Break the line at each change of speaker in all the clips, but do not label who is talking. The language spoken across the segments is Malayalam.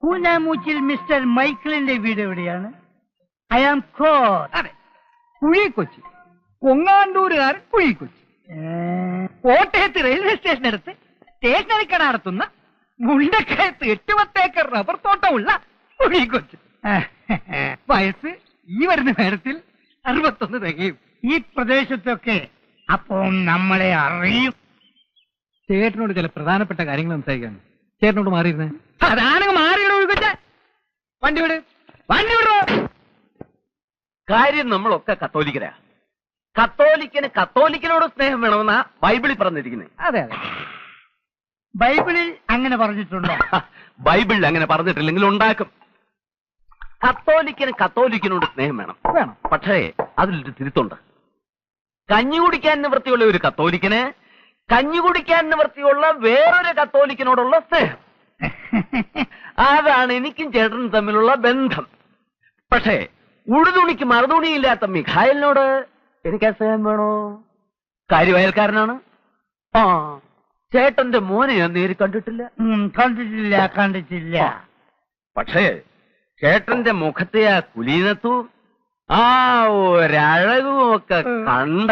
പൂനാമൂച്ചിൽ മിസ്റ്റർ മൈക്കിളിന്റെ വീട് എവിടെയാണ്? I am caught.
കുഴിക്കൊച്ചി, കൊങ്ങാണ്ടൂരുകാരൻ കുഴിക്കൊച്ചി. കോട്ടയത്ത് റെയിൽവേ സ്റ്റേഷനടുത്ത് സ്റ്റേഷനറി കട നടത്തുന്ന മുണ്ടക്കയത്ത് 8 ഏക്കർ റബ്ബർ തോട്ടമുള്ള കുഴിക്കൊച്ചി. വയസ്സ് ഈ വരുന്ന നേരത്തിൽ 61 തികയും.
ഈ പ്രദേശത്തൊക്കെ അപ്പോ നമ്മളെ അറിയും.
ചേട്ടനോട് ചില പ്രധാനപ്പെട്ട കാര്യങ്ങൾ സംസാരിക്കാണ്. ചേട്ടനോട് മാറിയിരുന്നേ. അതാണെങ്കിൽ മാറിയിടോ കൊച്ച. വണ്ടി വിട്, വണ്ടി വിടോ.
കാര്യം നമ്മളൊക്കെ കത്തോലിക്കരാ. കത്തോലിക്കന് കത്തോലിക്കനോട് സ്നേഹം വേണമെന്നാ ബൈബിളിൽ പറഞ്ഞിരിക്കുന്നത്.
അതെ അതെ,
ബൈബിളിൽ അങ്ങനെ പറഞ്ഞിട്ടുണ്ടോ?
ബൈബിളിൽ അങ്ങനെ പറഞ്ഞിട്ടില്ലെങ്കിൽ ഉണ്ടാക്കും. കത്തോലിക്കന് കത്തോലിക്കനോട് സ്നേഹം വേണം. പക്ഷേ അതിലൊരു തിരുത്തുണ്ട്. കഞ്ഞി കുടിക്കാൻ നിവൃത്തിയുള്ള ഒരു കത്തോലിക്കന് കഞ്ഞി കുടിക്കാൻ നിവൃത്തിയുള്ള വേറൊരു കത്തോലിക്കനോടുള്ള സ്നേഹം. അതാണ് എനിക്കും ചേട്ടനും തമ്മിലുള്ള ബന്ധം. പക്ഷേ ഉടുതുണിക്ക് മറുതുണിയില്ലാത്ത മിഖായലിനോട് എനിക്ക് സ്നേഹം വേണോ? കാര്യവയൽക്കാരനാണ്. ആ, ചേട്ടന്റെ മോനെ ഞാൻ നേരിൽ കണ്ടിട്ടില്ല.
കണ്ടിട്ടില്ല.
പക്ഷേ ചേട്ടന്റെ മുഖത്തെ ആ കുലീനത്വവും ആ ഒരഴകും ഒക്കെ കണ്ട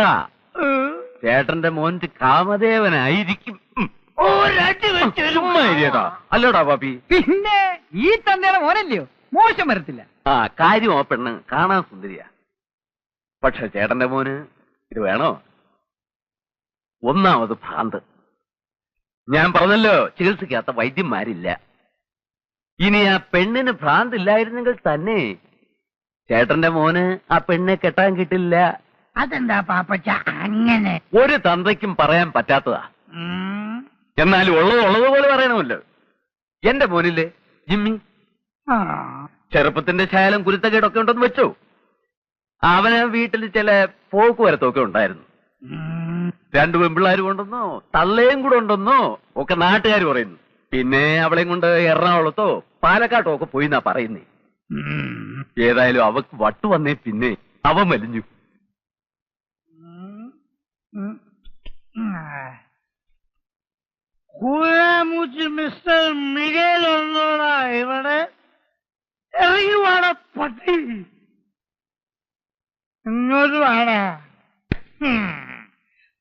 ചേട്ടന്റെ മോന്റെ കാമദേവനായിരിക്കും. അല്ലോടാ പാപ്പി?
പിന്നെ ഈ തന്തയുടെ മോനല്ലയോ, മോശം വരത്തില്ല.
ആ കാര്യം ആ പെണ്ണ് കാണാൻ സുന്ദരിയാ. പക്ഷെ ചേട്ടന്റെ മോന് ഇത് വേണോ? ഒന്നാമത് ഭ്രാന്ത്. ഞാൻ പറഞ്ഞല്ലോ, ചികിത്സിക്കാത്ത വൈദ്യന്മാരില്ല. ഇനി ആ പെണ്ണിന് ഭ്രാന്തില്ലായിരുന്നെങ്കിൽ തന്നെ ചേട്ടന്റെ മോന് ആ പെണ്ണെ കെട്ടാൻ കിട്ടില്ല.
അതെന്താ പാപ്പച്ച അങ്ങനെ?
ഒരു തന്തയ്ക്കും പറയാൻ പറ്റാത്തതാ. എന്നാലും ഉള്ളതുപോലെ പറയണമല്ലോ. എന്റെ മോനില്ലേ ജിമ്മി, ചെറുപ്പത്തിന്റെ ശാലം കുരുത്തക്കേടൊക്കെ ഉണ്ടെന്ന് വെച്ചോ. അവന് വീട്ടിൽ ചില പോക്കുവരത്തൊക്കെ ഉണ്ടായിരുന്നു. 2 പെൺപിള്ളേർ കൊണ്ടെന്നോ തള്ളയും കൂടെ ഉണ്ടെന്നോ ഒക്കെ നാട്ടുകാർ പറയുന്നു. പിന്നെ അവളെയും കൊണ്ട് എറണാകുളത്തോ പാലക്കാട്ടോ ഒക്കെ പോയി എന്നാ പറയുന്നേ. ഏതായാലും അവക്ക് വട്ടു വന്നേ പിന്നെ അവൻ വലിഞ്ഞു.
മിസ്റ്റർ മിഗേൽ ഒന്നോടാ ഇവിടെ ഇറങ്ങി വാട പട്ടി. ഇങ്ങോട്ട് വാടാ.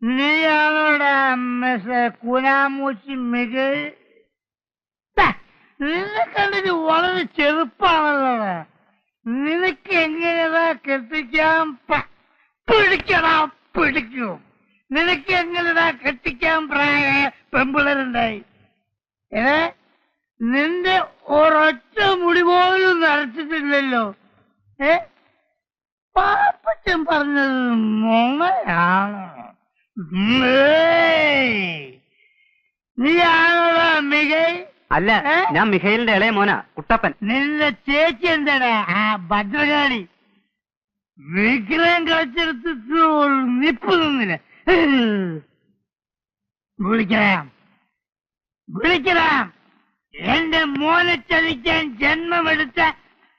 നീയാണോടാ മിസ്റ്റർ കുനാമൂച്ചി മിഗേൽ? നിന്നെ കണ്ടിട്ട് വളരെ ചെറുപ്പാണല്ലോടാ. നിനക്ക് എങ്ങനെയാ കെട്ടിക്കാൻ പിടിക്കും? നിനക്ക് എങ്ങനെയാ കെട്ടിക്കാൻ പ്രായ പെമ്പിളരുണ്ടായി? നിന്റെ ഒരൊറ്റ മുടി പോലും നരച്ചിട്ടില്ലല്ലോ. പാപ്പച്ചൻ പറഞ്ഞത് നുണയാണോ? നീയാണോടാ മികൈ?
അല്ല, ഞാൻ മിഖേലിന്റെ ഇളയ മോനാ, കുട്ടപ്പൻ.
നിന്റെ ചേച്ചി എന്താടാ ആ ഭദ്രകാളി? വിഗ്രഹം കളിച്ചെടുത്തിട്ട് നിപ്പ് നിന്നില്ല. വിളിക്കണം. എന്റെ മോനെ ചതിക്കാൻ ജന്മമെടുത്ത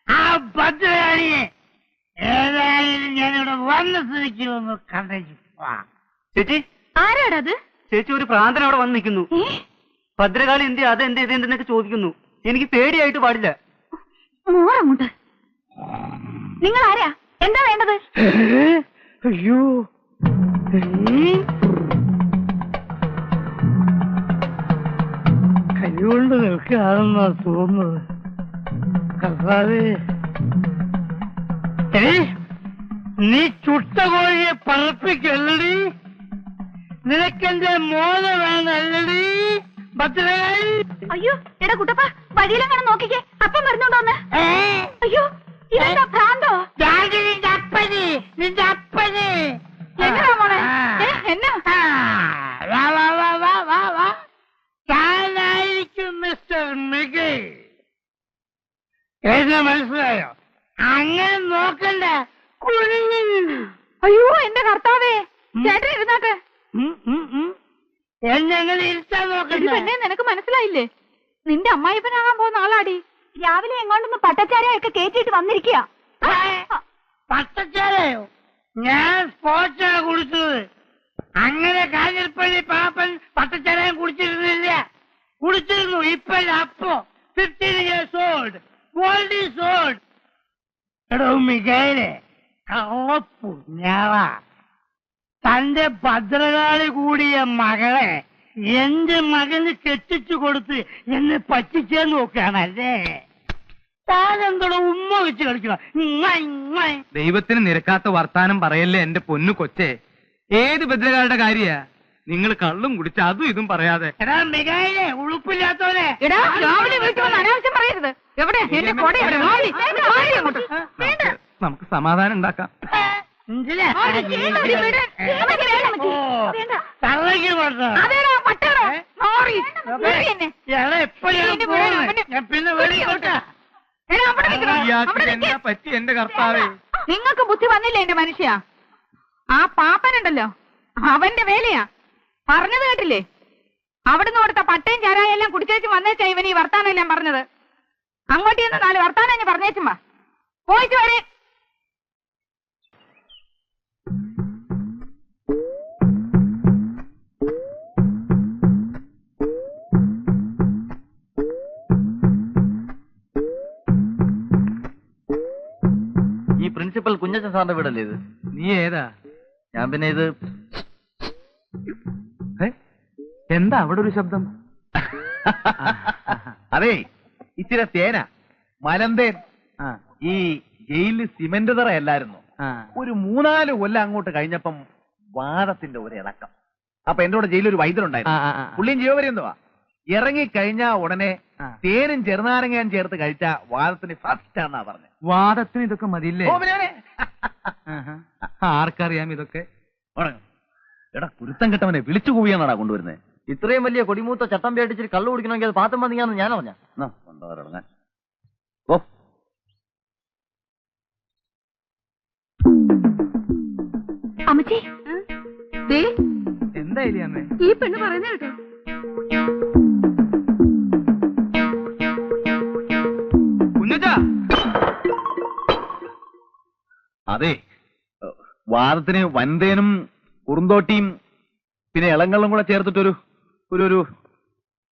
ആ ഭദ്രകാളിയെ ഏതായാലും ഞാനിവിടെ വന്ന സ്ഥിതിക്ക് ഒന്ന് കണ്ടേച്ചു.
ചേച്ചി,
ആരാടത്?
ചേച്ചി, ഒരു പ്രാന്തൻ അവിടെ വന്ന് നിൽക്കുന്നു. ഭദ്രകാളി എന്ത് അതെന്ത് ഇതെന്തെന്നൊക്കെ ചോദിക്കുന്നു. എനിക്ക് പേടിയായിട്ട് പാടില്ല.
മോറങ്ങോട്ട്. നിങ്ങൾ ആരാ? എന്താ വേണ്ടത്?
അയ്യോ, കൈകൊണ്ട് നിൽക്കുകയാണെന്നാ തോന്നുന്നത്. കർത്താവേ, നീ ചുട്ട കോഴിയെ പറപ്പിക്കല്ലടി. നിനക്കെന്റെ മോനെ വേണല്ലടി ഭദ്രകാളി.
അയ്യോ എടാ കുട്ടപ്പ, വഴിയിലെങ്ങനെ നോക്കിക്കേ, അപ്പം വരുന്നുണ്ടോന്ന്. അയ്യോ, ഇതെന്താ ഭ്രാന്തോ?
നിന്റെ അപ്പന്
എന്നതാ മോളെ? എന്നാ
താനായിരിക്കും മിസ്റ്റർ മിഗേൽ. എന്നെ മനസ്സിലായോ? അങ്ങനെ നോക്കണ്ട.
അയ്യോ എന്റെ കർത്താവേ, ചേട്ടൻ ഇരുന്നാട്ടെ.
എന്നെ അങ്ങനെ ഇരുത്താൻ നോക്കണ്ട.
നിനക്ക് മനസ്സിലായില്ലേ? നിന്റെ അമ്മായിപ്പനാകാൻ പോകുന്ന ആളാടി. രാവിലെ എങ്ങോട്ടൊന്ന് പട്ടച്ചാരയൊക്കെ കേറ്റിട്ട് വന്നിരിക്കുക.
പച്ചച്ചാരയോ? ഞാൻ സ്പോർട്സാണ് കുടിച്ചത്. അങ്ങനെ കാഞ്ഞിരപ്പള്ളി പാപ്പൻ പച്ചച്ചാരയും കുടിച്ചിരുന്നില്ല. കുടിച്ചിരുന്നു. ഇപ്പല്ല. അപ്പോ 15 years old. Gold is old. എടോ മികയിലെ കള്ളപ്പുഞ്ഞാള, തന്റെ ഭദ്രകാളി കൂടിയ മകളെ എന്റെ മകന് കെട്ടിച്ചു കൊടുത്ത് എന്നെ പറ്റിച്ചേന്ന് നോക്കുകയാണല്ലേ. താനെന്തോടെ ഉമ്മ വെച്ച് കളിക്കണം?
ദൈവത്തിന് നിരക്കാത്ത വർത്താനം പറയല്ലേ എന്റെ പൊന്നു കൊച്ചേ. ഏത് ഭദ്രകാളുടെ കാര്യാ? നിങ്ങൾ കള്ളും കുടിച്ച് അതും ഇതും പറയാതെ.
എടാ മികയിലെ ഉളുപ്പില്ലാത്തവനെ,
രാവിലെ വീട്ടിൽ വന്ന് അനാവശ്യം പറയരുത്. എവിടെ എന്റെ കൊട എവിടെ?
നമുക്ക് സമാധാനം ഉണ്ടാക്കാം. എന്താ പറ്റി എന്റെ കർത്താവേ?
നിങ്ങൾക്ക് ബുദ്ധി വന്നില്ല എന്റെ മനുഷ്യ. ആ പാപ്പനുണ്ടല്ലോ, അവന്റെ വേലയാ. പറഞ്ഞത് കേട്ടില്ലേ? അവിടുന്ന് കൊടുത്ത പട്ടയും ചാരായെല്ലാം കുടിച്ചേച്ച് വന്നേച്ചാ ഇവൻ ഈ വർത്താനം എല്ലാം പറഞ്ഞത്. അങ്ങോട്ട് ചെന്ന് 4 വർത്താനം ഞാൻ പറഞ്ഞേച്ചുമ്പാ. പോയിട്ട് വരെ.
ഈ പ്രിൻസിപ്പൽ കുഞ്ഞച്ചൻ സാറിന്റെ വീടല്ലേ ഇത്?
നീ ഏതാ?
ഞാൻ പിന്നെ ഇത്
എന്താ അവിടെ ഒരു ശബ്ദം?
അതെ, ഇച്ചിരി തേന മലന്തേൻ. ഈ ജയിലിൽ സിമന്റ് തറയല്ലായിരുന്നു. ഒരു 3-4 കൊല്ലം അങ്ങോട്ട് കഴിഞ്ഞപ്പം വാദത്തിന്റെ ഒരു ഇളക്കം. അപ്പൊ എന്റെ കൂടെ ജയിലൊരു വൈദ്യനുണ്ടായിരുന്നു. പുള്ളിയും ജീവപര്യന്തവാ. ഇറങ്ങിക്കഴിഞ്ഞാ ഉടനെ തേനും ചെറുനാരങ്ങയും ചേർത്ത് കഴിച്ച വാദത്തിന് ഫസ്റ്റ് ആണെന്നാ പറഞ്ഞത്.
വാദത്തിന് ഇതൊക്കെ മതിയില്ലേ? ആർക്കറിയാം ഇതൊക്കെ?
എടാ കുരുത്തം കെട്ടവനെ വിളിച്ചു കൂവിയാണാടാ കൊണ്ടുവരുന്നത്.
ഇത്രയും വലിയ കൊടിമൂത്ത ചട്ടം പേടിച്ചിട്ട് കള്ളു കുടിക്കണമെങ്കിൽ അത് പാത്തം മതിയാന്ന് ഞാൻ അറിഞ്ഞ. കൊണ്ടുവരങ്ങാൻ ഓ
അമ്മച്ചി,
എന്തായാലും അമ്മേ
ഈ പെണ്ണ് പറയുന്ന കേട്ടോ.
കുഞ്ഞച്ചാ,
അതെ, വാദത്തിന് വൻതേനും കുറുന്തോട്ടിയും പിന്നെ ഇളങ്കള്ളും കൂടെ ചേർത്തിട്ടൊരു ഒരു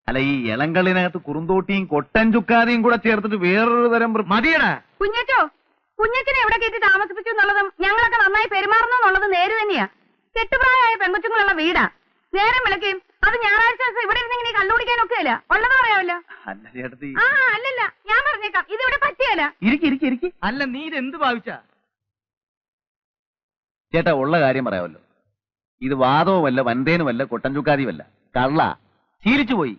അല്ല, ഈ ഇളങ്കള്ളിനകത്ത് കുറുന്തോട്ടിയും കൊട്ടൻ ചുക്കാതിയും കൂടെ ചേർത്തിട്ട് വേറൊരു തരം
മതിയടാ.
കുഞ്ഞച്ചോ, കുഞ്ഞച്ചനെ എവിടെ കയറ്റി താമസിപ്പിച്ചു എന്നുള്ളതും ഞങ്ങളൊക്കെ നന്നായി പെരുമാറുന്നു എന്നുള്ളതും നേര് തന്നെയാ. കെട്ടുപ്രായമായ പെൺകൊച്ചുങ്ങളുള്ള വീടാ. നേരം വിളക്കുകയും അത് ഞായറാഴ്ച ദിവസം ഇവിടെ ഇരുന്നിങ്ങനെ കള്ളുകുടിക്കാനൊക്കെ അല്ല. ഉള്ളത് പറയാമല്ലോ. ആ അല്ലല്ല, ഞാൻ പറഞ്ഞേക്കാം, ഇതിവിടെ പറ്റിയല്ല.
ഇരിക്കി.
അല്ല, നീ ഇത് എന്ത് ഭാവിച്ചാ?
ചേട്ടാ, ഉള്ള കാര്യം പറയാമല്ലോ. ഇത് വാദവുമല്ല, വൻതേനുമല്ല, കൊട്ടൻ ചുക്കാതിയുമല്ല, കള്ള. ശീലിച്ചു പോയി.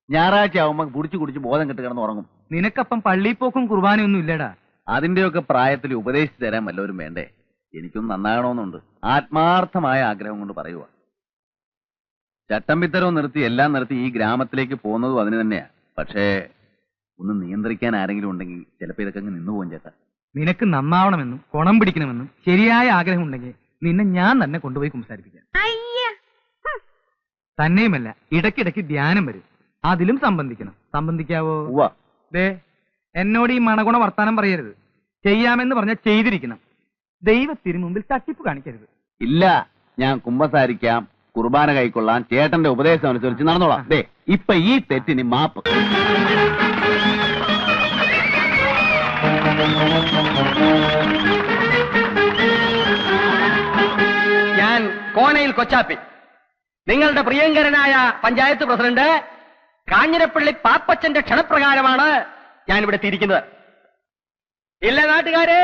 ഞായറാഴ്ച ആവുമ്പോ കുടിച്ചു ബോധം കെട്ട് കിടന്ന് ഉറങ്ങും.
നിനക്കപ്പം പള്ളിപ്പോക്കും കുർബാനയൊന്നും ഇല്ലടാ.
അതിന്റെയൊക്കെ പ്രായത്തിൽ ഉപദേശിച്ചു തരാൻ വല്ലവരും വേണ്ടേ? എനിക്കൊന്നും നന്നാകണമെന്നുണ്ട്. ആത്മാർത്ഥമായ ആഗ്രഹം കൊണ്ട് പറയുക. ചട്ടമ്പിത്തരവും നിർത്തി എല്ലാം നിർത്തി ഈ ഗ്രാമത്തിലേക്ക് പോകുന്നതും അതിന് തന്നെയാ. പക്ഷേ ഒന്ന് നിയന്ത്രിക്കാൻ ആരെങ്കിലും ഉണ്ടെങ്കിൽ ചിലപ്പോ ഇതൊക്കെ അങ്ങ് നിന്നു പോകും ചേട്ടാ.
നിനക്ക് നന്നാവണമെന്നും കുണം പിടിക്കണമെന്നും ശരിയായ ആഗ്രഹം ഉണ്ടെങ്കിൽ നിന്നെ ഞാൻ തന്നെ കൊണ്ടുപോയി സംസാരിപ്പിക്കാം. തന്നെയുമല്ല, ഇടയ്ക്കിടയ്ക്ക് ധ്യാനം വരും. അതിലും സംബന്ധിക്കണം. സംബന്ധിക്കാവോ? ദേ, എന്നോട് ഈ മണഗുണ വർത്താനം പറയരുത്. ചെയ്യാമെന്ന് പറഞ്ഞാൽ ചെയ്തിരിക്കണം. ദൈവത്തിന് മുമ്പിൽ തട്ടിപ്പ് കാണിക്കരുത്.
ഇല്ല, ഞാൻ കുമ്പസാരിക്കാം, കുർബാന കൈക്കൊള്ളാൻ, ചേട്ടന്റെ ഉപദേശം അനുസരിച്ച് നടന്നോളാം. ദേ, ഇപ്പൊ ഈ തെറ്റിന് മാപ്പ്.
ഞാൻ കോനയിൽ കൊച്ചാപ്പി, നിങ്ങളുടെ പ്രിയങ്കരനായ പഞ്ചായത്ത് പ്രസിഡന്റ് കാഞ്ഞിരപ്പള്ളി പാപ്പച്ചന്റെ ക്ഷണപ്രകാരമാണ് ഞാൻ ഇവിടെ എത്തിയിരിക്കുന്നത്. ഇല്ല നാട്ടുകാരെ,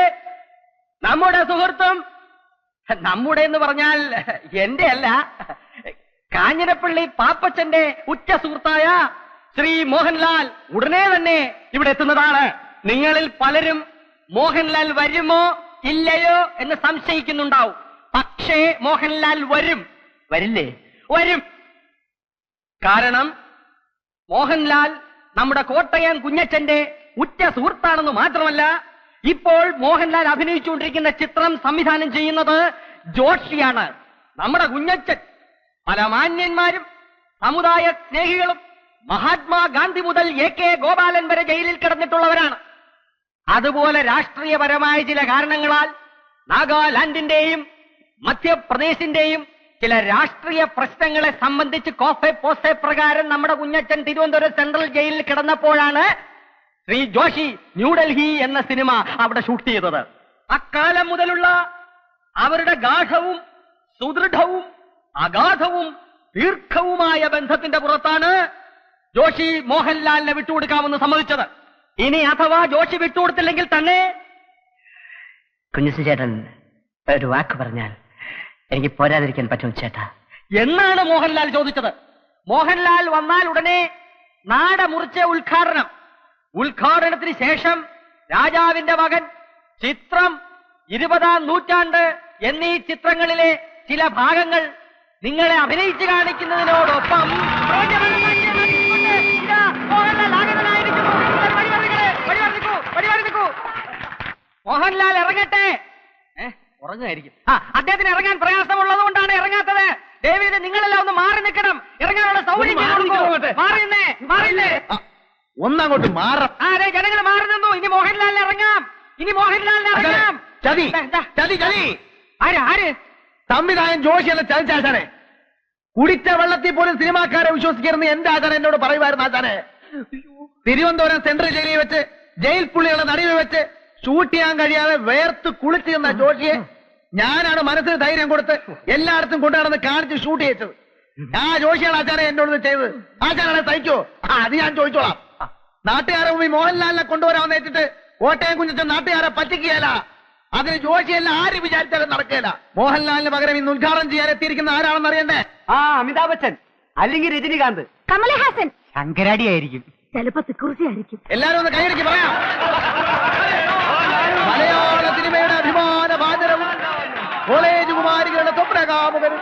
നമ്മുടെ സുഹൃത്തും, നമ്മുടെ എന്ന് പറഞ്ഞാൽ എന്റെ അല്ല, കാഞ്ഞിരപ്പള്ളി പാപ്പച്ചന്റെ ഉറ്റ സുഹൃത്തായ ശ്രീ മോഹൻലാൽ ഉടനെ തന്നെ ഇവിടെ എത്തുന്നതാണ്. നിങ്ങളിൽ പലരും മോഹൻലാൽ വരുമോ ഇല്ലയോ എന്ന് സംശയിക്കുന്നുണ്ടാവും. പക്ഷേ മോഹൻലാൽ വരും. വരില്ലേ? വരും. കാരണം മോഹൻലാൽ നമ്മുടെ കോട്ടയം കുഞ്ഞച്ചന്റെ ഉറ്റ സുഹൃത്താണെന്ന് മാത്രമല്ല, ഇപ്പോൾ മോഹൻലാൽ അഭിനയിച്ചുകൊണ്ടിരിക്കുന്ന ചിത്രം സംവിധാനം ചെയ്യുന്നത് ജോഷിയാണ്. നമ്മുടെ കുഞ്ഞച്ചൻ പല മാന്യന്മാരും സമുദായ സ്നേഹികളും മഹാത്മാഗാന്ധി മുതൽ AK ഗോപാലൻ വരെ ജയിലിൽ കിടന്നിട്ടുള്ളവരാണ്. അതുപോലെ രാഷ്ട്രീയപരമായ ചില കാരണങ്ങളാൽ നാഗാലാൻഡിന്റെയും മധ്യപ്രദേശിന്റെയും ചില രാഷ്ട്രീയ പ്രശ്നങ്ങളെ സംബന്ധിച്ച് കോഫെ പോസെ പ്രകാരം നമ്മുടെ കുഞ്ഞച്ചൻ തിരുവനന്തപുരം സെൻട്രൽ ജയിലിൽ കിടന്നപ്പോഴാണ് ശ്രീ ജോഷി ന്യൂഡൽഹി എന്ന സിനിമ അവിടെ ഷൂട്ട് ചെയ്തത്. അക്കാലം മുതലുള്ള അവരുടെ ഗാഠവും സുദൃഢവും അഗാധവും ദീർഘവുമായ ബന്ധത്തിന്റെ പുറത്താണ് ജോഷി മോഹൻലാലിനെ വിട്ടുകൊടുക്കാമെന്ന് സമ്മതിച്ചത്. ഇനി അഥവാ ജോഷി വിട്ടുകൊടുത്തില്ലെങ്കിൽ തന്നെ
കുഞ്ഞുസി ചേട്ടൻ ഒരു വാക്ക് പറഞ്ഞാൽ എനിക്ക് പോരാതിരിക്കാൻ പറ്റും ചേട്ടാ
എന്നാണ് മോഹൻലാൽ ചോദിച്ചത്. മോഹൻലാൽ വന്നാൽ ഉടനെ നാട മുറിച്ച ഉദ്ഘാടനത്തിന് ശേഷം രാജാവിന്റെ മകൻ, ചിത്രം, 20-ാം നൂറ്റാണ്ട് എന്നീ ചിത്രങ്ങളിലെ ചില ഭാഗങ്ങൾ നിങ്ങളെ അഭിനയിച്ചു കാണിക്കുന്നതിനോടൊപ്പം മോഹൻലാൽ ഇറങ്ങട്ടെ. ഉറങ്ങുമായിരിക്കും. അദ്ദേഹത്തിന് ഇറങ്ങാൻ പ്രയാസമുള്ളത് കൊണ്ടാണ് ഇറങ്ങാത്തത്. ദേവീത് നിങ്ങളെല്ലാം ഒന്ന് മാറി നിൽക്കണം. ഇറങ്ങാനുള്ള സൗകര്യം മാറിന്നേ.
ഒന്നങ്ങോട്ട് മാറാം.
അതെ, ജനങ്ങൾ മാറി നിന്നു. ഇനി മോഹൻലാലിന് ഇറങ്ങാം.
ചതി ചതി ചതി.
ആര്
സംവിധായകൻ ജോഷിയല്ല ചതിച്ചാശാനെ. കുടിച്ച വെള്ളത്തിൽ പോലും സിനിമാക്കാരെ വിശ്വസിക്കരുന്ന് എന്റെ ആചാരം എന്നോട് പറയുമായിരുന്നു. ആചാനെ, തിരുവനന്തപുരം സെൻട്രൽ ജയിലിൽ വെച്ച് ജയിൽ പുള്ളികളെ നടുവിൽ വെച്ച് ഷൂട്ട് ചെയ്യാൻ കഴിയാതെ വേർത്ത് കുളിച്ചു നിന്ന ജോഷിയെ ഞാനാണ് മനസ്സിന് ധൈര്യം കൊടുത്ത് എല്ലായിടത്തും കൊണ്ടുനടന്ന് കാണിച്ച് ഷൂട്ട് ചെയ്യിച്ചത്. ആ ജോഷിയാണ് ആചാരം എന്നോട് ചെയ്തത്. ആചാരാണെ സഹിക്കോ? അത് ഞാൻ ചോദിച്ചോളാം. നാട്ടുകാരെ മുമ്പിൽ മോഹൻലാലിനെ കൊണ്ടുവരാമെന്ന് വെച്ചിട്ട് കോട്ടയം കുഞ്ഞച്ചൻ നാട്ടുകാരെ പറ്റിക്കുകയല്ല. അതിന് ജോഷിയല്ല ആര് വിചാരിച്ചാലും നടക്കുകയില്ല. മോഹൻലാലിന് പകരം ഇന്ന് ഉദ്ഘാടനം ചെയ്യാൻ എത്തിയിരിക്കുന്ന ആരാണെന്ന് അറിയണ്ടേ?
അമിതാഭ് ബച്ചൻ, അല്ലെങ്കിൽ രജനികാന്ത്,
കമലഹാസൻ,
ശങ്കരാടി ആയിരിക്കും,
ചിലപ്പോ തിക്കുറിച്ചായിരിക്കും.
എല്ലാരും ഒന്ന് കൈയടിക്ക് പറയാം. മലയാള സിനിമയുടെ അഭിമാന ഭാജനവും കോളേജ് കുമാരികളുടെ സ്വപ്നകാമുകനും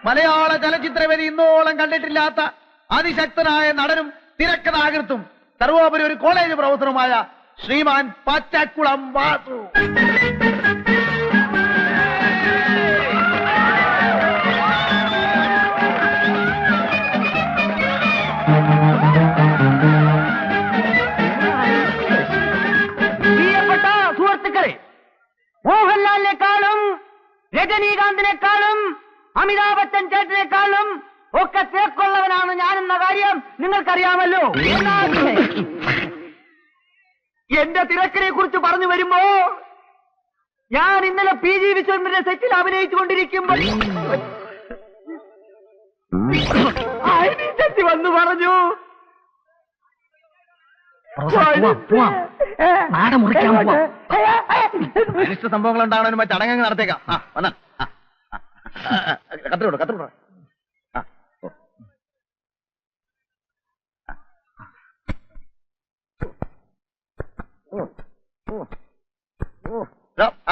മലയാള ചലച്ചിത്രവേദി ഇന്നോളം കണ്ടിട്ടില്ലാത്ത അതിശക്തനായ നടനും തിരക്കഥാകൃത്തും സർവോപരി ഒരു കോളേജ് പ്രൊഫസറുമായ ശ്രീമാൻ പച്ചക്കുളം വാസു.
പ്രിയപ്പെട്ട സുഹൃത്തുക്കളെ, മോഹൻലാലിനെക്കാളും രജനീകാന്തിനെക്കാളും അമിതാഭ് ബച്ചൻ ചേട്ടനെക്കാളും ഒക്കെ തേക്കുള്ളവനാണ് ഞാനെന്ന കാര്യം നിങ്ങൾക്കറിയാമല്ലോ. എന്റെ തിരക്കിനെ കുറിച്ച് പറഞ്ഞു വരുമ്പോ ഞാൻ ഇന്നലെ PG വിശ്വനാഥന്റെ സെറ്റിൽ അഭിനയിച്ചുകൊണ്ടിരിക്കുമ്പോൾ ചെത്തി വന്നു പറഞ്ഞു,
അനിഷ്ട സംഭവങ്ങൾ ഉണ്ടാകണമെന്ന് മറ്റു ചടങ്ങ് നടത്തേക്കാം. വന്നാ കത്തിരോട് കത്തിരോട്.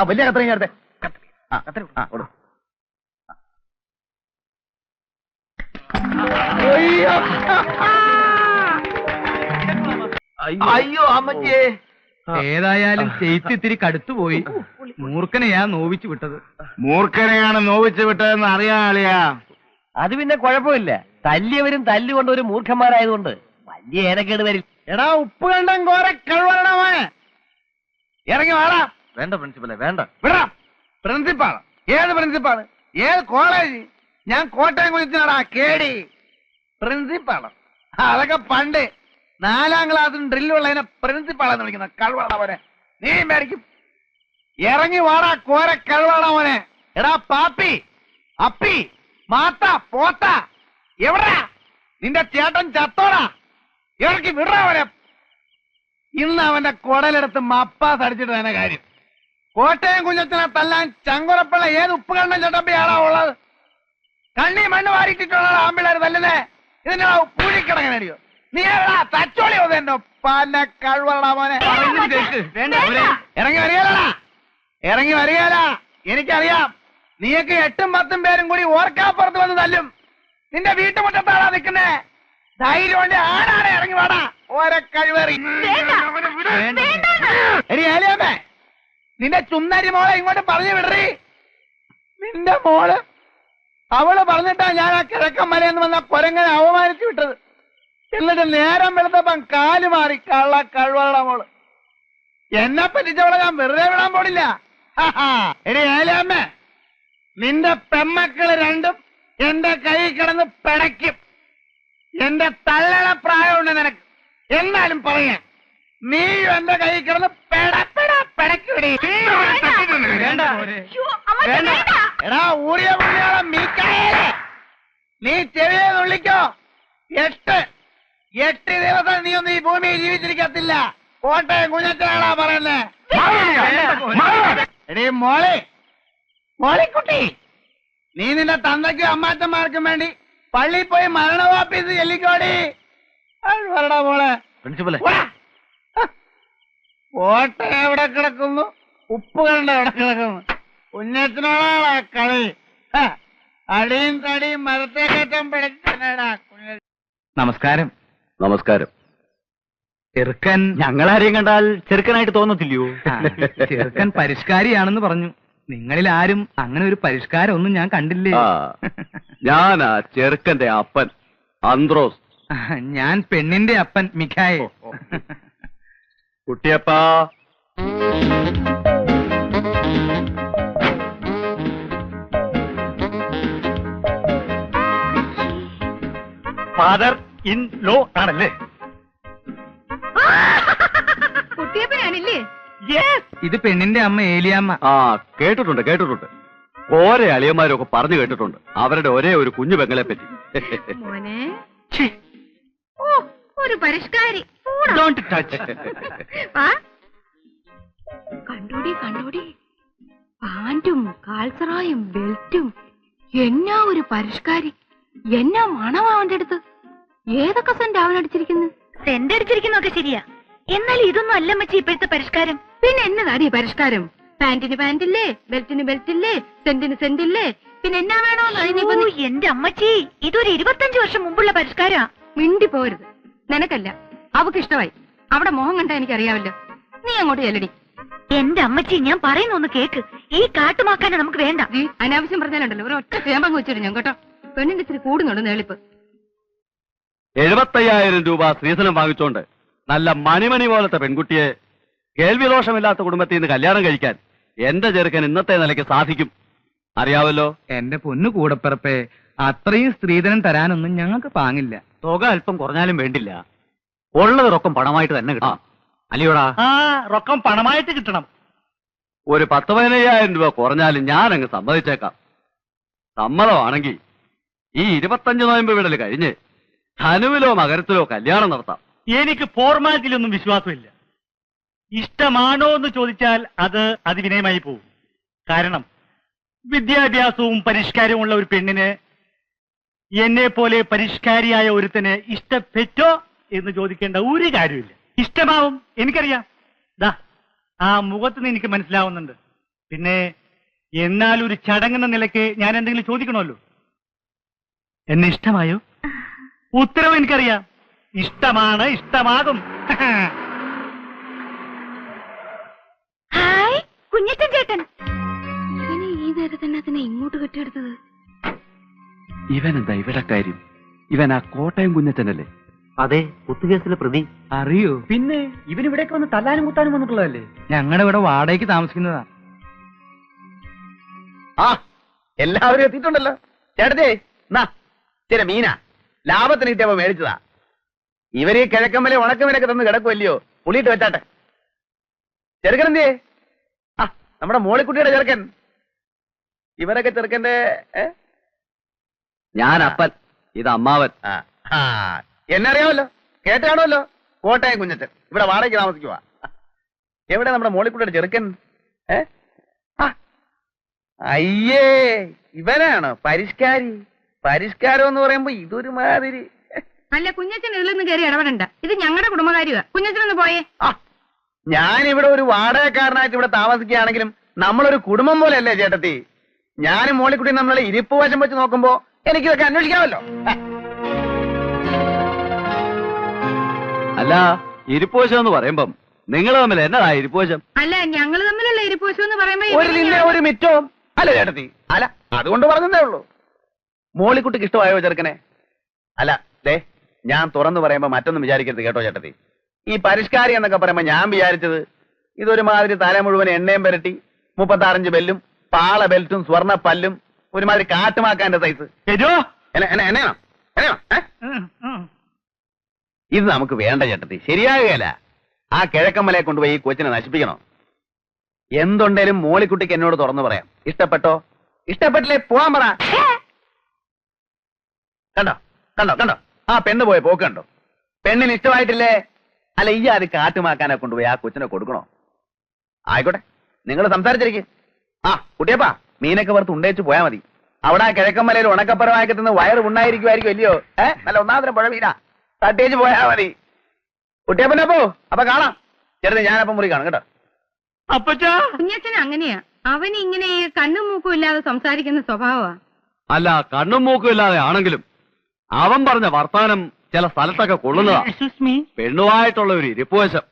വലിയ കത്തിരി നേരത്തെ
അയ്യോ അമ്മച്ചേ.
ഏതായാലും ചെയ്ത്ത് ഇത്തിരി കടുത്തുപോയി. മൂർഖനെയാ നോവിച്ചു വിട്ടത്.
മൂർഖനെയാണ് നോവിച്ചു വിട്ടതെന്ന് അറിയാളിയാ.
അത് പിന്നെ കുഴപ്പമില്ല. തല്ലിയവരും തല്ലുകൊണ്ടവരും മൂർഖന്മാരായതുകൊണ്ട് വലിയ ഏനക്കേട് വരില്ല.
എടാ ഉപ്പ് കണ്ടം കോരെ കഴിവണമോനെ, ഇറങ്ങി വാടാ.
വേണ്ട പ്രിൻസിപ്പലെ, വേണ്ട.
വിടാം. പ്രിൻസിപ്പാള്? ഏത് പ്രിൻസിപ്പാള്? ഏത് കോളേജ്? ഞാൻ കോട്ടയം കുഞ്ഞിനാടാ കേടി പ്രിൻസിപ്പാള്. അതൊക്കെ പണ്ട് 4ാം ക്ലാസ്സിന് ഡ്രില്ലുള്ളതിനെ പ്രിൻസിപ്പാളെന്ന് വിളിക്കുന്ന കഴിവണമോനെ. നീ മേടിക്കും. ഇറങ്ങി വാടാ കോരെ കഴിവണമോനെ. എടാ പാപ്പി, അപ്പി, മാത്ത, പോത്ത, എവിടാ നിന്റെ ചേട്ടൻ? ചത്തോടാ. ഇറക്കി വിടവനെ. ഇന്ന് അവന്റെ കുടലെടുത്ത് മപ്പാസ് അടിച്ചിട്ട് തന്നെ കാര്യം. കോട്ടയം കുഞ്ഞത്തിനെ തല്ലാൻ ചങ്കുറപ്പുള്ള ഏത് ഉപ്പുകണ്ണൻ ചട്ടമ്പിയാണോ ഉള്ളത്? കണ്ണി മണ്ണ് വാരിട്ടിട്ടുള്ള ആമ്പിള്ളേർ തല്ലുന്നേ. ഇതിന്റെ പൂഴിക്കിടങ്ങനടിയോ? നീ എവിടാ തച്ചോളിയോ? എന്റെ പല കഴിവടാ മോനെ. ഇറങ്ങി വരികയല്ലടാ, ഇറങ്ങി വരികയല്ല. എനിക്കറിയാം നീയൊക്കെ 8ഉം 10ഉം പേരും കൂടി ഓർക്കാപ്പുറത്ത് വന്ന് തല്ലും. നിന്റെ വീട്ടുമുറ്റത്താടാ നിൽക്കുന്നേ. ധൈര്യം കൊണ്ട് ആടാണ്. ഇറങ്ങി വാടാ ഓരോ കഴിവേറി. എടി ഏലിയമ്മേ, നിന്റെ ചുന്നരി മോളെ ഇങ്ങോട്ട് പറഞ്ഞു വിടറി. നിന്റെ മോള് അവള് പറഞ്ഞിട്ടാ ഞാൻ ആ കിഴക്കൻ മലയെന്ന് വന്ന കൊരങ്ങനെ അവമാനിച്ചു വിട്ടത്. എന്നിട്ട് നേരം വെളുത്തപ്പം കാല് മാറി കള്ള കഴിവളുടെ മോള്. എന്നെ പറ്റിച്ചവളെ ഞാൻ വെറുതെ വിടാൻ പോണില്ല. എടി ഏലമ്മേ, നിന്റെ പെമ്മക്കള് രണ്ടും എന്റെ കൈ കിടന്ന് പിടയ്ക്കും. എന്റെ തള്ളള പ്രായമുണ്ട് നിനക്ക്. എന്നാലും പറയാൻ നീയും എന്റെ കൈ കിടന്ന് പിടയ്ക്കൂടി. എടാ ഊറിയ പുള്ളിയോളം മീക്കായേ, നീ ചെവിയെ നുള്ളിക്കോ. 8 ദിവസം നീ ഒന്നും ഈ ഭൂമിയിൽ ജീവിച്ചിരിക്കത്തില്ല. കോട്ടയം കുഞ്ഞച്ചാളാ പറയുന്നേ. എടീ മോളിക്കുട്ടി, നീ നിന്റെ തന്തയ്ക്കും അമ്മാച്ചന്മാർക്കും വേണ്ടി പള്ളിയിൽ പോയി മരണവാപ്പീസ് ചെല്ലിക്കോടി. വരടാ മോളെ.
പ്രിൻസിപ്പലെ,
കോട്ടയം എവിടെ കിടക്കുന്നു, ഉപ്പുകളുടെ എവിടെ കിടക്കുന്നു. കുഞ്ഞച്ചനോടാ കളി. അടിയും തടിയും മരത്തെ കയറ്റം പിടിച്ചടാ.
നമസ്കാരം.
നമസ്കാരം.
ചെറുക്കൻ
ഞങ്ങളാരെയും കണ്ടാൽ ചെറുക്കനായിട്ട് തോന്നത്തില്ലയോ?
ചെറുക്കൻ പരിഷ്കാരിയാണെന്ന് പറഞ്ഞു. നിങ്ങളിൽ ആരും അങ്ങനെ ഒരു പരിഷ്കാരം ഒന്നും ഞാൻ കണ്ടില്ലേ.
ഞാനാ ചെറുക്കന്റെ അപ്പൻ അന്ത്രോസ്.
ഞാൻ പെണ്ണിന്റെ അപ്പൻ മിഖായേ.
കുട്ടിയപ്പാ,
ഫാദർ ഇൻ ലോ ആണല്ലേ?
കുട്ടിയപ്പനാണില്ലേ?
ഇത് പെണ്ണിന്റെ അമ്മ ഏലിയാമ്മ.
ആ കേട്ടിട്ടുണ്ട്. ഓരോ അളിയന്മാരൊക്കെ പറഞ്ഞു കേട്ടിട്ടുണ്ട് അവരുടെ ഒരേ ഒരു കുഞ്ഞു പെങ്ങളെ പറ്റി.
മോനെ, ഓ ഒരു പരിഷ്കാരി. കണ്ടോടി പാന്റും കാൽസറായും ബെൽറ്റും. എന്നാ ഒരു പരിഷ്കാരി, എന്നാ മണമാ അവന്റെ അടുത്ത്. ഏതൊക്കെ സെന്റ് അവനടിച്ചിരിക്കുന്നു. സെന്റ് അടിച്ചിരിക്കുന്നൊക്കെ ശരിയാ, എന്നാൽ ഇതൊന്നും അല്ല മച്ചി ഇപ്പോഴത്തെ പരിഷ്കാരം. പിന്നെ എന്നതാടി പരിഷ്കാരം? പാന്റിന് പാന്റില്ലേ, ബെൽറ്റിന് ബെൽറ്റില്ലേ, സെന്റിന് സെന്റില്ലേ, പിന്നെ എന്നാ വേണോന്ന്. എന്റെ അമ്മച്ചി, ഇതൊരു 25 വർഷം മുമ്പുള്ള പരിഷ്കാരാ. മിണ്ടി പോരുത്. നിനക്കല്ല, അവക്ക് ഇഷ്ടമായി. അവിടെ മോഹം കണ്ടാ എനിക്കറിയാവല്ലോ. നീ അങ്ങോട്ട് ചെല്ലടി. എന്റെ അമ്മച്ചി, ഞാൻ പറയുന്ന ഒന്ന് കേക്ക്. ഈ കാട്ടുമാക്കാനെ നമുക്ക് വേണ്ട. അനാവശ്യം പറഞ്ഞാലുണ്ടല്ലോ ഒരു ഒറ്റ ചേമ്പങ്ങ് വെച്ചിട്ട് ഞാൻ കേട്ടോ. പെണ്ണിന്റെ ഇത്തിരി കൂടുന്നുണ്ട് നേളിപ്പ്.
75,000 രൂപ സ്ത്രീധനം വാങ്ങിച്ചോണ്ട് നല്ല മണിമണി പോലത്തെ പെൺകുട്ടിയെ കേൾവിദോഷമില്ലാത്ത കുടുംബത്തിൽ നിന്ന് കല്യാണം കഴിക്കാൻ എന്റെ ചെറുക്കൻ ഇന്നത്തെ നിലയ്ക്ക് സാധിക്കും. അറിയാവല്ലോ.
എന്റെ പൊന്നു കൂടപ്പിറപ്പേ, അത്രയും സ്ത്രീധനം തരാനൊന്നും ഞങ്ങൾക്ക് പാങ്ങില്ല.
തുക അല്പം കുറഞ്ഞാലും വേണ്ടില്ല, ഉള്ളത് റൊക്കം പണമായിട്ട് തന്നെ കിട്ടാം. അല്ലയോടാ? റൊക്കം പണമായിട്ട് കിട്ടണം.
ഒരു 10-15,000 രൂപ കുറഞ്ഞാലും ഞാൻ അങ്ങ് സമ്മതിച്ചേക്കാം. സമ്മതമാണെങ്കിൽ ഈ 25 നോയമ്പ് വിടൽ കഴിഞ്ഞ് ധനുവിലോ മകരത്തിലോ കല്യാണം നടത്താം.
എനിക്ക് ഫോർമാലിറ്റിയിലൊന്നും വിശ്വാസമില്ല. ഇഷ്ടമാണോ എന്ന് ചോദിച്ചാൽ അത് അതിവിനയമായി പോകും. കാരണം വിദ്യാഭ്യാസവും പരിഷ്കാരവും ഉള്ള ഒരു പെണ്ണിന് എന്നെ പോലെ പരിഷ്കാരിയായ ഒരുത്തന് ഇഷ്ടപ്പെട്ടോ എന്ന് ചോദിക്കേണ്ട ഒരു കാര്യമില്ല. ഇഷ്ടമാവും, എനിക്കറിയാം. ദാ ആ മുഖത്തുനിന്ന് എനിക്ക് മനസ്സിലാവുന്നുണ്ട്. പിന്നെ എന്നാൽ ഒരു ചടങ്ങെന്ന നിലയ്ക്ക് ഞാൻ എന്തെങ്കിലും ചോദിക്കണമല്ലോ. എന്നെ ഇഷ്ടമായോ? ഉത്തരവ് എനിക്കറിയാം. ഇഷ്ടമാണ്, ഇഷ്ടമാകും.
ഹായ് കുഞ്ഞച്ചൻ ചേട്ടൻ. ഇവനെ ഈ നേരത്തെ തന്നെ ഇങ്ങോട്ട് കെട്ടിയെടുത്തത്.
ഇവനെന്താ ഇവിടെ കാര്യം? ഇവൻ ആ കോട്ടയം കുഞ്ഞച്ചനല്ലേ?
അതെ, കുത്തുകേസിലെ പ്രതി.
അറിയോ?
പിന്നെ ഇവനിവിടേക്ക് വന്ന് തല്ലാനും കുത്താനും വന്നിട്ടുള്ളതല്ലേ?
ഞങ്ങളുടെ ഇവിടെ വാടകയ്ക്ക് താമസിക്കുന്നതാ.
ആ എല്ലാവരും എത്തിയിട്ടുണ്ടല്ലോ. ചേട്ടത്തെ ചില മീന ലാഭത്തിന് കിട്ടിയപ്പോ മേടിച്ചതാ. ഇവര് ഈ കിഴക്കമ്മലെ ഉണക്കമേലൊക്കെ തന്ന് കിടക്കുമല്ലയോ, പുളിയിട്ട് വെച്ചാട്ടെ. ചെറുക്കനെന്തേ? ആ നമ്മുടെ മോളിക്കുട്ടിയുടെ ചെറുക്കൻ. ഇവരൊക്കെ ചെറുക്കന്റെ
ഞാൻ അപ്പൻ, ഇത് അമ്മാവൻ.
എന്നെ അറിയാമല്ലോ, കേട്ടാണല്ലോ. കോട്ടയം കുഞ്ഞച്ചൻ ഇവിടെ വാടകയ്ക്ക് താമസിക്കുവാ. എവിടെ നമ്മുടെ മോളിക്കുട്ടിയുടെ ചെറുക്കൻ? അയ്യേ, ഇവനാണ് പരിഷ്കാരി. പരിഷ്കാരം എന്ന് പറയുമ്പോ ഇതൊരു മാതിരി.
അല്ല, കുഞ്ഞച്ചൻ ഇതിലൊന്നും കയറി ഇടപെടണ്ട. ഇത് ഞങ്ങളുടെ കുടുംബകാര്യമാ. കുഞ്ഞച്ചനൊന്ന് പോയേ.
ഞാനിവിടെ ഒരു വാടകക്കാരനായിട്ട് ഇവിടെ താമസിക്കുകയാണെങ്കിലും നമ്മളൊരു കുടുംബം പോലെയല്ലേ ചേട്ടത്തി? ഞാനും മോളിക്കുട്ടി നമ്മളെ ഇരിപ്പ് വശം വെച്ച് നോക്കുമ്പോ എനിക്കിതൊക്കെ അന്വേഷിക്കാമല്ലോ.
അല്ല, ഇരിപ്പോശം എന്ന് പറയുമ്പം നിങ്ങൾ തമ്മിൽ എന്നതാ ഇരിപ്പോശം?
അല്ല, ഞങ്ങള് തമ്മിലുള്ള ഇരിപ്പോശം എന്ന് പറയുമ്പോ
ഒരു നിന്നെ ഒരു മിറ്റവും അല്ല ചേട്ടത്തി. അല്ല, അതുകൊണ്ട് പറഞ്ഞതേ ഉള്ളൂ. മോളിക്കുട്ടിക്ക് ഇഷ്ടമായോ ചെറുക്കനെ? അല്ല ദേ, ഞാൻ തുറന്നു പറയുമ്പോ മറ്റൊന്നും വിചാരിക്കരുത് കേട്ടോ ചേട്ടത്തി. ഈ പരിഷ്കാരി എന്നൊക്കെ പറയുമ്പോ ഞാൻ വിചാരിച്ചത് ഇതൊരുമാതിരി തല മുഴുവൻ എണ്ണയും പുരട്ടി 36 ബെല്ലും പാള ബെൽറ്റും സ്വർണ്ണ പല്ലും ഒരുമാതിരി കാട്ടുമാക്കാന്റെ സൈസ്. എന്നാണോ ഇത് നമുക്ക് വേണ്ട ചേട്ടത്തി, ശരിയാകുകയല്ല. ആ കിഴക്കമ്മലയെ കൊണ്ടുപോയി ഈ കൊച്ചിനെ നശിപ്പിക്കണോ? എന്തുണ്ടേലും മോളിക്കുട്ടിക്ക് എന്നോട് തുറന്നു പറയാം. ഇഷ്ടപ്പെട്ടോ? ഇഷ്ടപ്പെട്ടില്ലേ പോവാൻ പറ. കണ്ടോ കണ്ടോ കണ്ടോ ആ പെണ്ണ് പോയ പോക്ക് കണ്ടോ? പെണ്ണിന് ഇഷ്ടമായിട്ടില്ലേ? അല്ല ഈ അത് കാട്ടുമാക്കാനെ കൊണ്ടുപോയി ആ കൊച്ചിനെ കൊടുക്കണോ? ആയിക്കോട്ടെ, നിങ്ങൾ സംസാരിച്ചിരിക്കും. ആ കുട്ടിയപ്പാ, മീനൊക്കെ വറുത്ത് ഉണ്ടേച്ച് പോയാൽ മതി. അവിടെ ആ കിഴക്കമ്മലയിൽ ഉണക്കപ്പരമാക്കി തിന്ന് വയറ് ഉണ്ടായിരിക്കുമായിരിക്കും അല്ലയോ? നല്ല ഒന്നാമതിനും പുഴ വീടാ, തട്ടേച്ച് പോയാൽ മതി. കുട്ടിയപ്പനെ പോ, അപ്പൊ കാണാം. ചെറുത് ഞാനപ്പം മുറി കാണും കേട്ടോ.
കുഞ്ഞച്ഛൻ അങ്ങനെയാ, അവന് ഇങ്ങനെ കണ്ണും മൂക്കും ഇല്ലാതെ സംസാരിക്കുന്ന സ്വഭാവമാ.
അല്ല, കണ്ണും മൂക്കും ഇല്ലാതെ ആണെങ്കിലും അവൻ പറഞ്ഞ വർത്താനം ചില സ്ഥലത്തൊക്കെ കൊള്ളുന്നതാ. പെണ്ണുമായിട്ടുള്ള ഒരു ഇരിപ്പുവശം.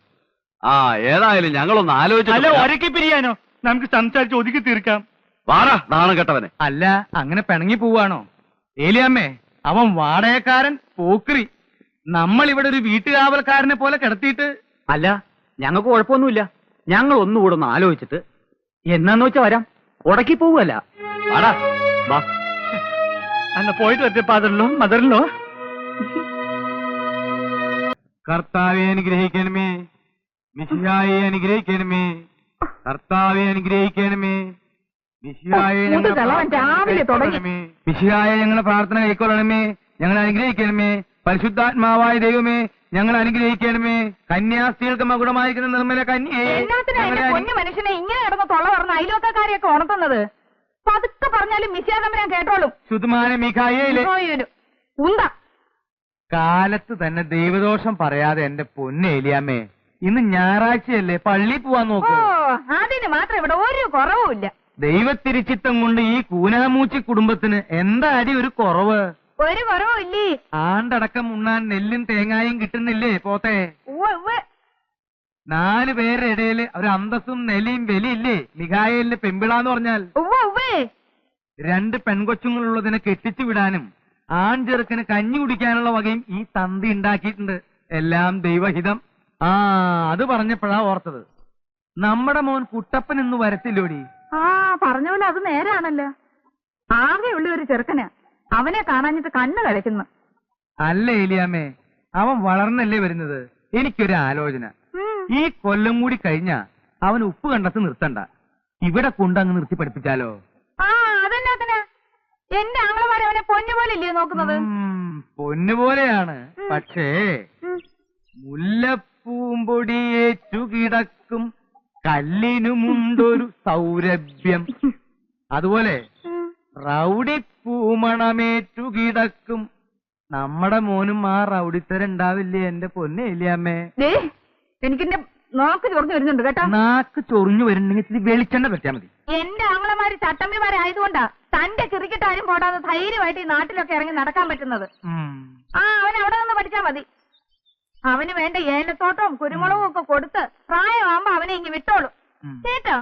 ആ ഏതായാലും ഞങ്ങളൊന്ന് ആലോചിച്ചു
പിരിയാനോ? നമുക്ക് സംസാരിച്ച് ഒതുക്കി തീർക്കാം.
വാടാ നാണം കെട്ടവനെ.
അല്ല, അങ്ങനെ പിണങ്ങി പോവാണോ? ഏലിയമ്മേ, അവൻ വാടകക്കാരൻ, പോക്രി. നമ്മൾ ഇവിടെ ഒരു വീട്ടുകാവൽക്കാരനെ പോലെ കിടത്തിയിട്ട്.
അല്ല, ഞങ്ങൾക്ക് കുഴപ്പമൊന്നുമില്ല. ഞങ്ങൾ ഒന്നുകൂടെ ഒന്ന് ആലോചിച്ചിട്ട് എന്നാന്ന് വെച്ചാ വരാം. ഉടക്കി പോവല്ല.
വാടാ വാ.
അന്ന് പോയിട്ട് വരട്ടെ ഫാദറിലോ മദറിലോ. കർത്താവെ അനുഗ്രഹിക്കണമേ, മിശിഹായെ അനുഗ്രഹിക്കണമേ, കർത്താവെ അനുഗ്രഹിക്കണമേ, മിശിഹായെ മിശിഹായെ ഞങ്ങളുടെ പ്രാർത്ഥന കൈക്കൊള്ളണമേ, ഞങ്ങളെ അനുഗ്രഹിക്കണമേ. പരിശുദ്ധാത്മാവായ ദൈവമേ, ഞങ്ങൾ അനുഗ്രഹിക്കണമേ. കന്യാസ്ത്രീകൾക്ക് മകുടമായിരിക്കുന്ന നിർമ്മല കന്യേ,
കുഞ്ഞു മനുഷ്യനെ ഇങ്ങനെ കിടന്ന് തൊള്ള പറഞ്ഞ അയലോക്കാരെയൊക്കെ ഉണർത്തുന്നത് പതുക്കെ പറഞ്ഞാലും മിശിയാതമ്പരാൻ കേട്ടോളും.
ശുദ്ധമായ മിഖായേലേ,
ഉണ്ട
കാലത്ത് തന്നെ ദൈവദോഷം പറയാതെ എന്റെ പൊന്നേലിയാമ്മേ, ഇന്ന് ഞായറാഴ്ചയല്ലേ, പള്ളി പോവാൻ നോക്കൂ.
അതിന് മാത്രം ഇവിടെ ഒരു കുറവുമില്ല.
ദൈവത്തിരിച്ചിത്തം കൊണ്ട് ഈ കൂനാമൂച്ചി കുടുംബത്തിന് എന്താ അടി ഒരു കുറവ്?
ഒരു കുറവുമില്ലേ?
ആണ്ടടക്കം ഉണ്ണാൻ നെല്ലും തേങ്ങായും കിട്ടുന്നില്ലേ പോത്തെ? 4 പേരുടെ ഇടയില് ഒരു അന്തസ്സും നെലിയും വെലിയില്ലേ മിഖായേലിന്റെ പെമ്പിളാന്ന് പറഞ്ഞാൽ? 2 പെൺകൊച്ചുങ്ങളുള്ളതിനെ കെട്ടിച്ചു വിടാനും ആൺചെറുക്കന് കഞ്ഞി കുടിക്കാനുള്ള വകയും ഈ തന്തി ഉണ്ടാക്കിയിട്ടുണ്ട്. എല്ലാം ദൈവഹിതം. ആ അത് പറഞ്ഞപ്പോഴാ ഓർത്തത്, നമ്മുടെ മോൻ കുട്ടപ്പൻ ഇന്ന് വരത്തില്ലോടി.
പറഞ്ഞ പോലെ അത് നേരാണല്ലോ. ആകെയുള്ള ഒരു ചെറുക്കന്, അവനെ കാണാഞ്ഞിട്ട് കണ്ണ് കഴിക്കുന്നു.
അല്ല ഏലിയാമ്മേ, അവൻ വളർന്നല്ലേ വരുന്നത്. എനിക്കൊരു ആലോചന, ഈ കൊല്ലം കൂടി കഴിഞ്ഞാ അവൻ ഉപ്പ് കണ്ടത്ത് നിർത്തണ്ട, ഇവിടെ കൊണ്ടങ്ങ് നിർത്തി പഠിപ്പിച്ചാലോ?
അതെന്നാ എന്റെ ആങ്ങളമാരെ അവനെ പൊന്നുപോലെ ഇല്ലയോ നോക്കുന്നത്?
പൊന്നുപോലെയാണ്, പക്ഷേ മുല്ലപ്പൂമ്പൊടിയേറ്റു കിടക്കും കല്ലിനുമുണ്ടൊരു സൗരഭ്യം. അതുപോലെ റൗഡി പൂമണമേറ്റു കിടക്കും നമ്മുടെ മോനും ആ റൗഡിത്തരുണ്ടാവില്ലേ എന്റെ പൊന്നേലിയാമ്മേ?
എനിക്കെന്റെ നാക്ക് ചൊറിഞ്ഞു വരുന്നുണ്ട് കേട്ടോ.
നാക്ക് ചൊറിഞ്ഞു വരുന്നുണ്ടെങ്കിൽ വെളിച്ചെണ്ണ പറ്റാ മതി.
എന്റെ ആങ്ങളമാര് ചട്ടമ്പിമാരായതുകൊണ്ടാ തന്റെ ചെറുക്കിട്ടാരും പോടാതെ ധൈര്യമായിട്ട് ഈ നാട്ടിലൊക്കെ ഇറങ്ങി നടക്കാൻ പറ്റുന്നത്. അവൻ അവിടെ നിന്ന് പഠിച്ചാ മതി. അവന് വേണ്ട ഏലത്തോട്ടവും കുരുമുളകും ഒക്കെ കൊടുത്ത് പ്രായമാകുമ്പോ അവനെ ഇങ്ങ് വിട്ടോളൂ കേട്ടോ.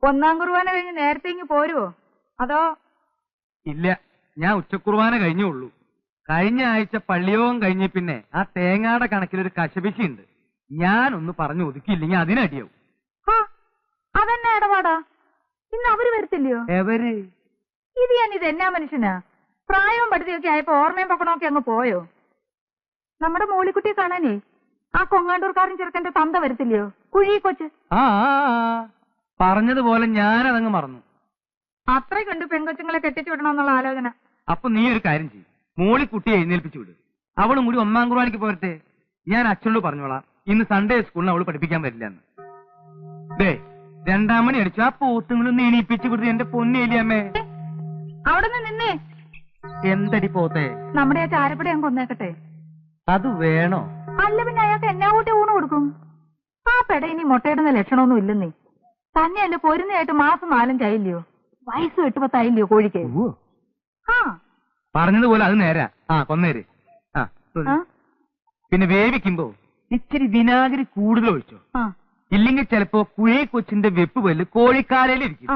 ഒന്നാം കുർബാന കഴിഞ്ഞ് നേരത്തെ ഇങ്ങ് പോരുവോ അതോ?
ഇല്ല, ഞാൻ ഉച്ചക്കുർബാന കഴിഞ്ഞുള്ളൂ. കഴിഞ്ഞ ആഴ്ച പള്ളിയോഗം കഴിഞ്ഞ പിന്നെ ആ തേങ്ങാടെ കണക്കിലൊരു കശപിശയുണ്ട്. ഞാനൊന്ന് പറഞ്ഞു ഒതുക്കിയില്ലെങ്കിൽ അതിനടിയാവും.
അതെന്നാ ഇടപാടാ? ഇന്ന് അവര് വരത്തില്ലയോ?
എവര്?
ഇത് എന്നാ മനുഷ്യനാ? പ്രായവും പഠിത്തമൊക്കെ ആയപ്പോ ഓർമ്മയും പക്കണമൊക്കെ അങ്ങ് പോയോ? നമ്മുടെ മോളിക്കുട്ടിയെ കാണാനേ ആ കൊങ്ങാണ്ടൂർക്കാരൻ ചെറുക്കന്റെ തന്ത വരത്തില്ലയോ, കുഴി കൊച്ച്?
പറഞ്ഞതുപോലെ ഞാനതങ്ങ് മറന്നു.
അത്രയ്ക്കുണ്ട് പെൺകൊച്ചുങ്ങളെ കെട്ടിച്ചു വിടണമെന്നുള്ള ആലോചന.
അപ്പൊ നീ ഒരു കാര്യം ചെയ്യും, മോളിക്കുട്ടിയെ എഴുന്നേൽപ്പിച്ചു വിട്. അവളും കൂടി ഒന്നാം കുർബാനയ്ക്ക് പോരട്ടെ. ഞാൻ അച്ഛനോട് പറഞ്ഞോളാം, ഇന്ന് സൺഡേ സ്കൂളിന് അവള് പഠിപ്പിക്കാൻ പറ്റില്ലെന്ന്. ദേ 2 മണി അടിച്ചു, ആ പോത്തുങ്ങളൊന്ന് എണീപ്പിച്ചു കൊടുത്ത് എന്റെ പൊന്നേലിയമ്മേ.
അവിടെ നിന്നേ.
എന്തടി പോത്തെ?
നമ്മുടെ ആ ചാരപ്പടി ഞാൻ കൊന്നേക്കട്ടെ.
അത് വേണോ?
അല്ല പിന്നെ അയാൾക്ക് എന്നാ കൂട്ടി ഊണ് കൊടുക്കും? ആ പെട ഇനി മുട്ടയിടുന്ന ലക്ഷണമൊന്നും ഇല്ലെന്നേ. തന്നെ എന്റെ പൊരുന്നയായിട്ട് മാസം 4 ആയില്ലയോ, വയസ്സ് 8-10 ആയില്ലയോ കോഴിക്ക്?
പറഞ്ഞതുപോലെ അത് നേരാ. കൊന്നേര്. പിന്നെ വേവിക്കുമ്പോ ഇച്ചിരി വിനാഗിരി കൂടുതൽ ഒഴിച്ചോ. ഇല്ലെങ്കിൽ ചിലപ്പോ കുഴേ കൊച്ചിന്റെ വെപ്പ് പല്ല് കോഴിക്കാലയിലിരിക്കും.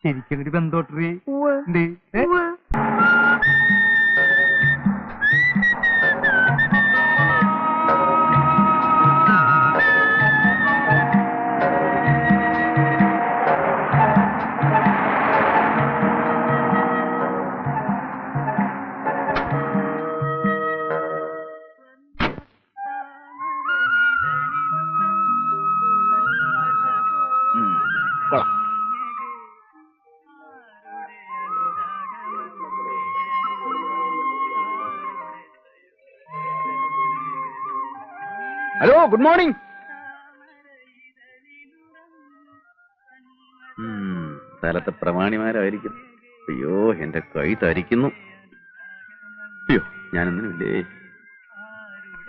ശരിക്കും ഒരു ബന്ധോട്ടറി.
Hello, good morning.
സ്ഥലത്തെ പ്രമാണിമാരായിരിക്കും. അയ്യോ, എന്റെ കൈ തരിക്കുന്നു. അയ്യോ, ഞാനൊന്നുമില്ലേ.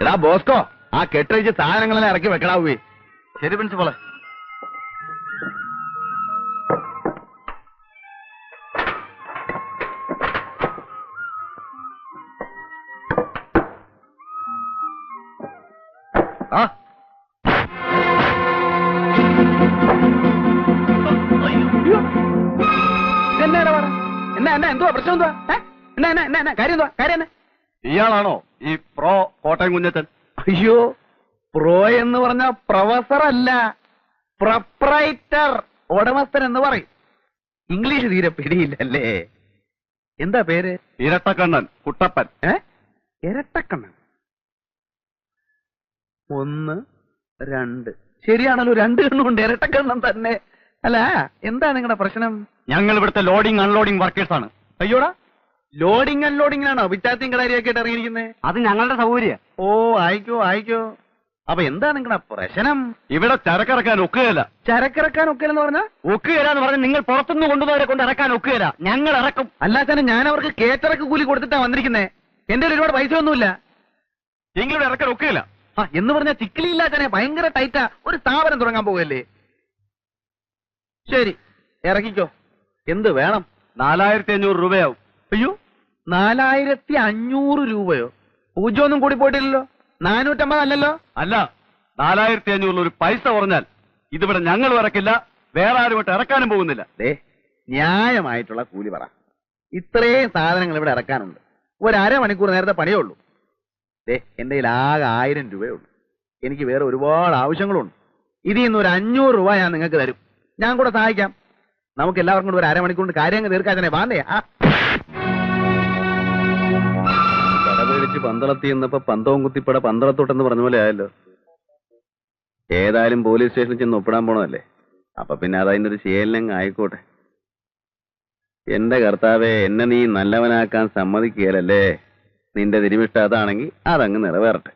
എടാ ബോസ്കോ, ആ കെട്ടഴിച്ച് സാധനങ്ങളെല്ലാം ഇറക്കി വെക്കടാവേ.
ശരി പ്രിൻസിപ്പളെ.
ആ എന്തുവാ പ്രശ്നം? എന്തുവാ കാര്യം? കാര്യം
ഇയാളാണോ ഈ പ്രോ കോട്ടയം കുഞ്ഞച്ചൻ?
അയ്യോ, പ്രോ എന്ന് പറഞ്ഞ പ്രൊഫസർ അല്ല, പ്രൊപ്രൈറ്റർ, ഉടമസ്ഥൻ എന്ന് പറയും. ഇംഗ്ലീഷ് തീരെ പിടിയില്ലല്ലേ. എന്താ പേര്?
ഇരട്ടക്കണ്ണൻ കുട്ടപ്പൻ.
ഇരട്ടക്കണ്ണൻ. 1 2 ശരിയാണല്ലോ, 2 കണ്ണുണ്ട്. ഇരട്ടക്കണ്ണൻ തന്നെ. അല്ല, എന്താ നിങ്ങളുടെ പ്രശ്നം?
ഞങ്ങൾ ഇവിടുത്തെ ലോഡിംഗ് അൺലോഡിംഗ് വർക്കേഴ്സ് ആണ്.
അയ്യോടാ, ലോഡിംഗ് അൺലോഡിംഗിനാണോ വിറ്റാത്തിയും കടാരിയൊക്കെ ആയിട്ട് ഇറങ്ങിയിരിക്കുന്നത്?
അത് ഞങ്ങളുടെ സൗകര്യം.
ഓ, ആയിക്കോ. അപ്പൊ എന്താ നിങ്ങളുടെ പ്രശ്നം?
ഇവിടെ ചരക്കിറക്കാൻ ഒക്കുകയില്ല.
ചരക്കിറക്കാൻ ഒക്കെയെന്ന് പറഞ്ഞാ?
ഒക്കുകയില്ല എന്ന് പറഞ്ഞാൽ നിങ്ങൾ പുറത്തുനിന്ന് കൊണ്ടുവന്നവരെ കൊണ്ട് ഇറക്കാൻ ഒക്കുകയില്ല. ഞങ്ങൾ ഇറക്കും.
അല്ലാതെ ഞാൻ അവർക്ക് കേറ്ററക്ക് കൂലി കൊടുത്തിട്ടാ വന്നിരിക്കുന്നേ. എന്റെ ഒരുപാട് പൈസ ഒന്നുമില്ല.
എങ്കിലും ഇറക്കാൻ ഒക്കുകയില്ല.
എന്ന് പറഞ്ഞാൽ ചിക്കിലില്ലാത്തനെ ഭയങ്കര ടൈറ്റാ. ഒരു സ്ഥാപനം തുടങ്ങാൻ പോകല്ലേ. ശരി, ഇറക്കിക്കോ. എന്ത് വേണം?
4500 രൂപയാവും.
അയ്യോ, 4500 രൂപയോ? പൂജ്യമൊന്നും കൂടി പോയിട്ടില്ലല്ലോ. 450 അല്ലല്ലോ?
അല്ല, 4500 ഒരു പൈസ കുറഞ്ഞാൽ ഇതിവിടെ ഞങ്ങൾ ഇറക്കില്ല, വേറെ ആരുമായിട്ട് ഇറക്കാനും പോകുന്നില്ല.
ന്യായമായിട്ടുള്ള കൂലി പറ. ഇത്രയും സാധനങ്ങൾ ഇവിടെ ഇറക്കാനുണ്ട്. ഒരു അരമണിക്കൂർ നേരത്തെ പണിയേ ഉള്ളൂ. എന്റെ കയ്യിൽ ആകെ 1000 രൂപയേ ഉള്ളൂ. എനിക്ക് വേറെ ഒരുപാട് ആവശ്യങ്ങളുണ്ട്. ഇതിൽ നിന്ന് ഒരു 500 രൂപ ഞാൻ നിങ്ങൾക്ക് തരും. ഞാൻ കൂടെ സഹായിക്കാം. നമുക്ക് എല്ലാവർക്കും കൂടെ ഒരു അരമണിക്കൂറിന് കാര്യങ്ങൾ തീർക്കാൻ തന്നെ വാന്നേ.
കടപേടിച്ച് പന്തളത്തി എന്നപ്പോ പന്തവും കുത്തിപ്പട പന്തളത്തോട്ടെന്ന് പറഞ്ഞ പോലെ ആയല്ലോ. ഏതായാലും പോലീസ് സ്റ്റേഷനിൽ ചെന്ന് ഒപ്പിടാൻ പോണതല്ലേ, അപ്പൊ പിന്നെ അതതിന്റെ ഒരു ശീലങ്ങ് ആയിക്കോട്ടെ. എന്റെ കർത്താവെ, എന്നെ നീ നല്ലവനാക്കാൻ സമ്മതിക്കുകയല്ലേ. നിന്റെ തിരുമിഷ്ടം അതാണെങ്കിൽ അതങ്ങ് നിറവേറട്ടെ.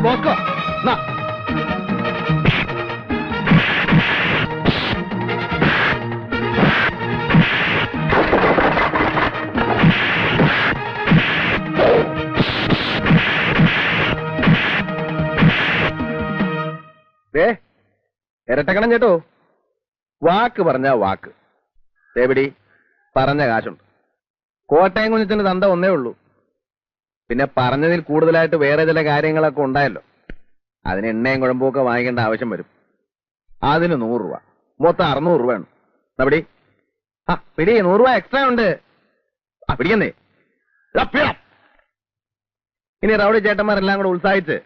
ബോസ്കോ, ഇരട്ടക്കണം ചേട്ടോ. വാക്ക് പറഞ്ഞ വാക്ക്. ദേവിടി പറഞ്ഞ കാശുണ്ട്. കോട്ടയം കുഞ്ഞിന്റെ തന്ത ഒന്നേ ഉള്ളൂ. പിന്നെ പറഞ്ഞതിൽ കൂടുതലായിട്ട് വേറെ ചില കാര്യങ്ങളൊക്കെ ഉണ്ടായല്ലോ. അതിന് എണ്ണയും കുഴമ്പൊക്കെ വാങ്ങിക്കേണ്ട ആവശ്യം വരും. അതിന് 100 രൂപ, മൊത്തം 600 രൂപയാണ്. പിടി 100 രൂപ എക്സ്ട്രാ ഉണ്ട്. പിടിക്കുന്നേ ഇനി റൗഡി ചേട്ടന്മാരെല്ലാം കൂടെ ഉത്സാഹിച്ച്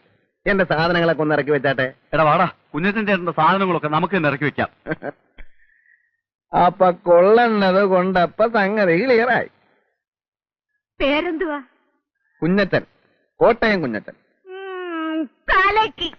എന്റെ സാധനങ്ങളൊക്കെ ഒന്ന് ഇറക്കി വെച്ചാട്ടെ.
എടാ വാടാ, കുഞ്ഞച്ചൻ ചേട്ടന്റെ സാധനങ്ങളൊക്കെ നമുക്ക് തന്നെ ഇറക്കി വെക്കാം.
അപ്പൊ കൊള്ളണത് കൊണ്ടപ്പ സംഗതി ക്ലിയറായി.
പേരെന്തുവാ?
കുഞ്ഞച്ചൻ, കോട്ടയം കുഞ്ഞച്ചൻ.
കലക്കി.